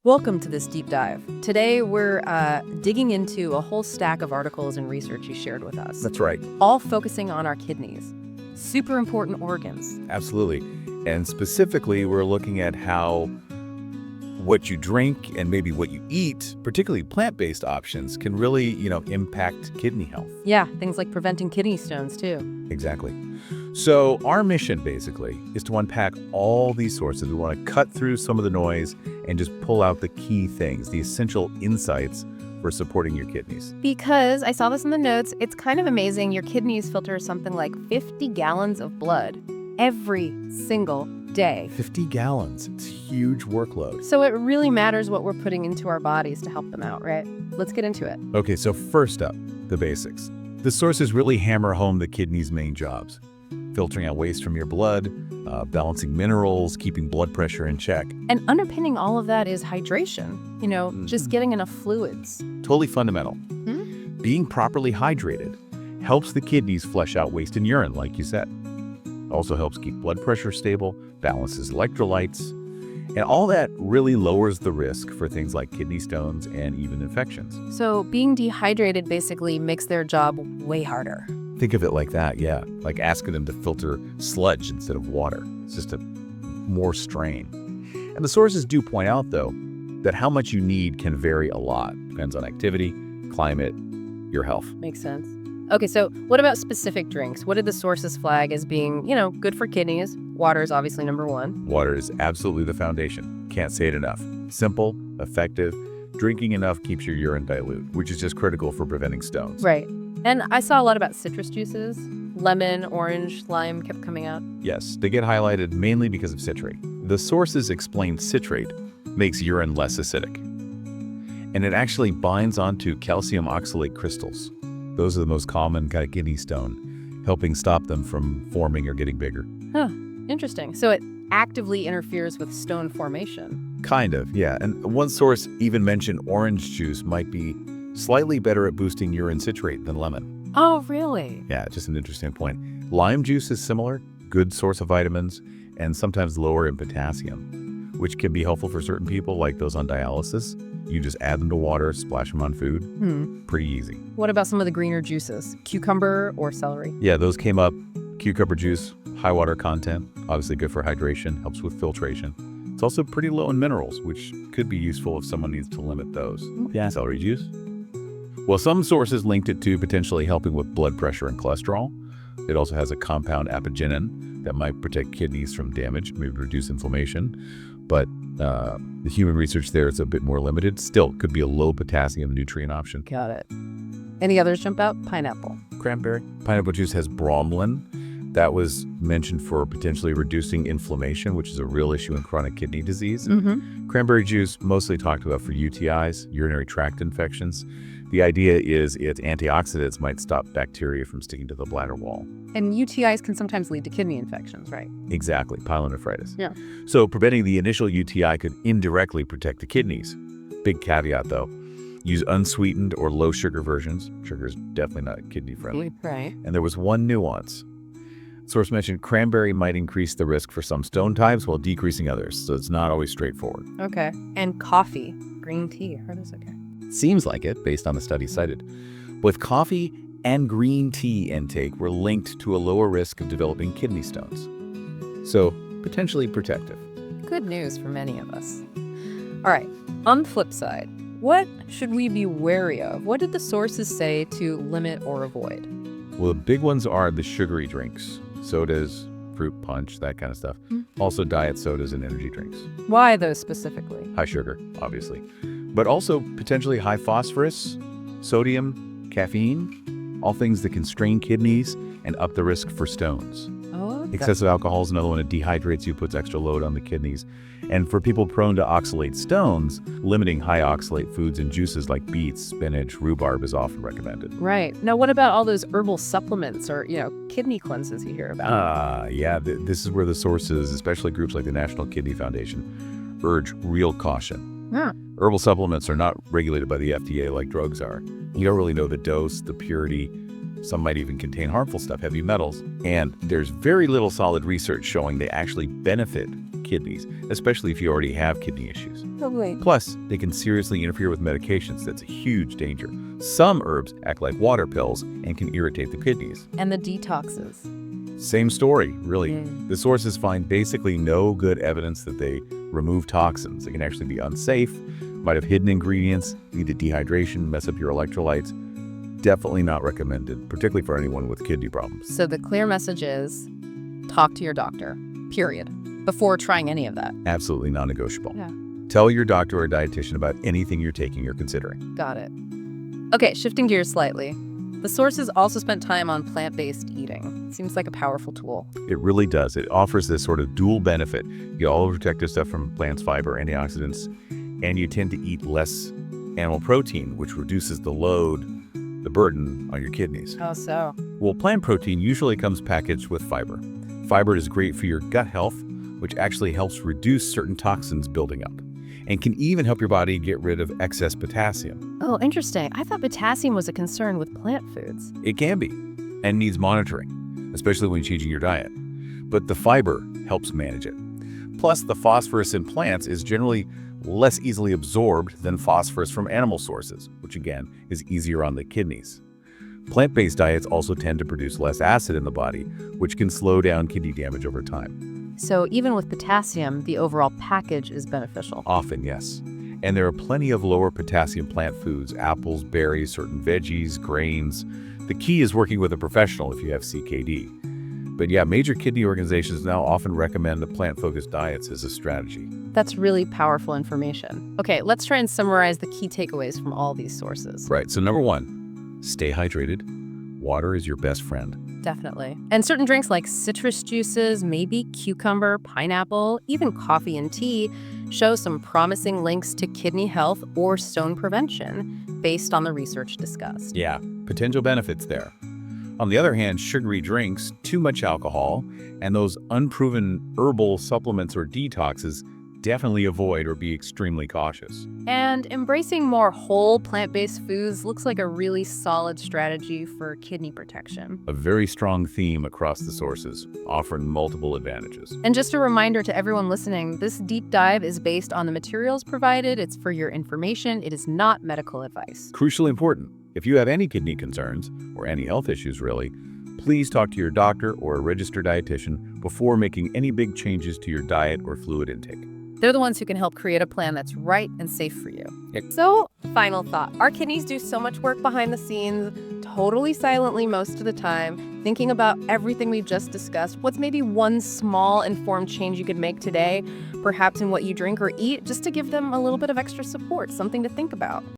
Welcome to this deep dive. Today, we're digging into a whole stack of articles and research you shared with us, That's right. all focusing on our kidneys. Super important organs. Absolutely. And specifically, we're looking at how what you drink and maybe what you eat, particularly plant-based options, can really, impact kidney health. Yeah, things like preventing kidney stones, too. Exactly. So our mission, basically, is to unpack all these sources. We want to cut through some of the noise and just pull out the key things, the essential insights for supporting your kidneys. Because I saw this in the notes, it's kind of amazing. Your kidneys filter something like 50 gallons of blood every single day. 50 gallons. It's a huge workload. So it really matters what we're putting into our bodies to help them out, right? Let's get into it. Okay, so first up, the basics. The sources really hammer home the kidney's main jobs. Filtering out waste from your blood, balancing minerals, keeping blood pressure in check. And underpinning all of that is hydration, just getting enough fluids. Totally fundamental. Being properly hydrated helps the kidneys flush out waste in urine, like you said. Also helps keep blood pressure stable, balances electrolytes, and all that really lowers the risk for things like kidney stones and even infections. So being dehydrated basically makes their job way harder. Think of it like that, yeah. Like asking them to filter sludge instead of water. It's just more strain. And the sources do point out, though, that how much you need can vary a lot. Depends on activity, climate, your health. Makes sense. Okay, so what about specific drinks? What did the sources flag as being, good for kidneys? Water is obviously number one. Water is absolutely the foundation. Can't say it enough. Simple, effective. Drinking enough keeps your urine dilute, which is just critical for preventing stones. Right. And I saw a lot about citrus juices. Lemon, orange, lime kept coming out. Yes, they get highlighted mainly because of citrate. The sources explain citrate makes urine less acidic. And it actually binds onto calcium oxalate crystals. Those are the most common kind of kidney stone, helping stop them from forming or getting bigger. Huh, interesting. So it actively interferes with stone formation. Kind of, yeah. And one source even mentioned orange juice might be slightly better at boosting urine citrate than lemon. Oh, really? Yeah, just an interesting point. Lime juice is similar, good source of vitamins, and sometimes lower in potassium, which can be helpful for certain people like those on dialysis. You just add them to water, splash them on food. Pretty easy. What about some of the greener juices? Cucumber or celery? Yeah, those came up. Cucumber juice, high water content, obviously good for hydration, helps with filtration. It's also pretty low in minerals, which could be useful if someone needs to limit those. Yeah, celery juice. Well, some sources linked it to potentially helping with blood pressure and cholesterol. It also has a compound apigenin that might protect kidneys from damage, maybe reduce inflammation. But the human research there is a bit more limited. Still, could be a low potassium nutrient option. Got it. Any others jump out? Pineapple. Cranberry. Pineapple juice has bromelain. That was mentioned for potentially reducing inflammation, which is a real issue in chronic kidney disease. Cranberry juice mostly talked about for UTIs, urinary tract infections. The idea is its antioxidants might stop bacteria from sticking to the bladder wall. And UTIs can sometimes lead to kidney infections, right? Exactly, pyelonephritis. Yeah. So preventing the initial UTI could indirectly protect the kidneys. Big caveat, though. Use unsweetened or low-sugar versions. Sugar is definitely not kidney-friendly. Right. And there was one nuance. Source mentioned cranberry might increase the risk for some stone types while decreasing others, so it's not always straightforward. Okay. And coffee. Green tea. Heard it's okay. Seems like it, based on the study cited. Both coffee and green tea intake were linked to a lower risk of developing kidney stones. So, potentially protective. Good news for many of us. All right. On the flip side, what should we be wary of? What did the sources say to limit or avoid? Well, the big ones are the sugary drinks, sodas, fruit punch, that kind of stuff. Also diet sodas and energy drinks. Why those specifically? High sugar, obviously. But also potentially high phosphorus, sodium, caffeine, all things that can strain kidneys and up the risk for stones. Excessive alcohol is another one. It dehydrates you, puts extra load on the kidneys. And for people prone to oxalate stones, limiting high oxalate foods and juices like beets, spinach, rhubarb is often recommended. Right. Now, what about all those herbal supplements or, kidney cleanses you hear about? Yeah, this is where the sources, especially groups like the National Kidney Foundation, urge real caution. Herbal supplements are not regulated by the FDA like drugs are. You don't really know the dose, the purity. Some might even contain harmful stuff, heavy metals. And there's very little solid research showing they actually benefit kidneys, especially if you already have kidney issues. Totally. Plus, they can seriously interfere with medications. That's a huge danger. Some herbs act like water pills and can irritate the kidneys. And the detoxes. Same story, really. The sources find basically no good evidence that they remove toxins. It can actually be unsafe, might have hidden ingredients, lead to dehydration, mess up your electrolytes. Definitely not recommended, particularly for anyone with kidney problems. So the clear message is talk to your doctor, period, before trying any of that. Absolutely non-negotiable. Yeah. Tell your doctor or dietitian about anything you're taking or considering. Got it. Okay, shifting gears slightly. The sources also spent time on plant-based eating. Seems like a powerful tool. It really does. It offers this sort of dual benefit. You get all the protective stuff from plants, fiber, antioxidants, and you tend to eat less animal protein, which reduces the load, the burden on your kidneys. Oh, so? Well, plant protein usually comes packaged with fiber. Fiber is great for your gut health, which actually helps reduce certain toxins building up, and can even help your body get rid of excess potassium. Oh, interesting. I thought potassium was a concern with plant foods. It can be, and needs monitoring, especially when changing your diet. But the fiber helps manage it. Plus, the phosphorus in plants is generally less easily absorbed than phosphorus from animal sources, which again is easier on the kidneys. Plant-based diets also tend to produce less acid in the body, which can slow down kidney damage over time. So even with potassium, the overall package is beneficial. Often, yes. And there are plenty of lower potassium plant foods, apples, berries, certain veggies, grains. The key is working with a professional if you have CKD. But yeah, major kidney organizations now often recommend the plant-focused diets as a strategy. That's really powerful information. Okay, let's try and summarize the key takeaways from all these sources. Right, so number one, stay hydrated. Water is your best friend. Definitely. And certain drinks like citrus juices, maybe cucumber, pineapple, even coffee and tea show some promising links to kidney health or stone prevention based on the research discussed. Yeah, potential benefits there. On the other hand, sugary drinks, too much alcohol, and those unproven herbal supplements or detoxes definitely avoid or be extremely cautious. And embracing more whole plant-based foods looks like a really solid strategy for kidney protection. A very strong theme across the sources, offering multiple advantages. And just a reminder to everyone listening, this deep dive is based on the materials provided. It's for your information. It is not medical advice. Crucially important, if you have any kidney concerns, or any health issues really, please talk to your doctor or a registered dietitian before making any big changes to your diet or fluid intake. They're the ones who can help create a plan that's right and safe for you. Yep. So, final thought. Our kidneys do so much work behind the scenes, totally silently most of the time, thinking about everything we've just discussed. What's maybe one small informed change you could make today, perhaps in what you drink or eat, just to give them a little bit of extra support, something to think about?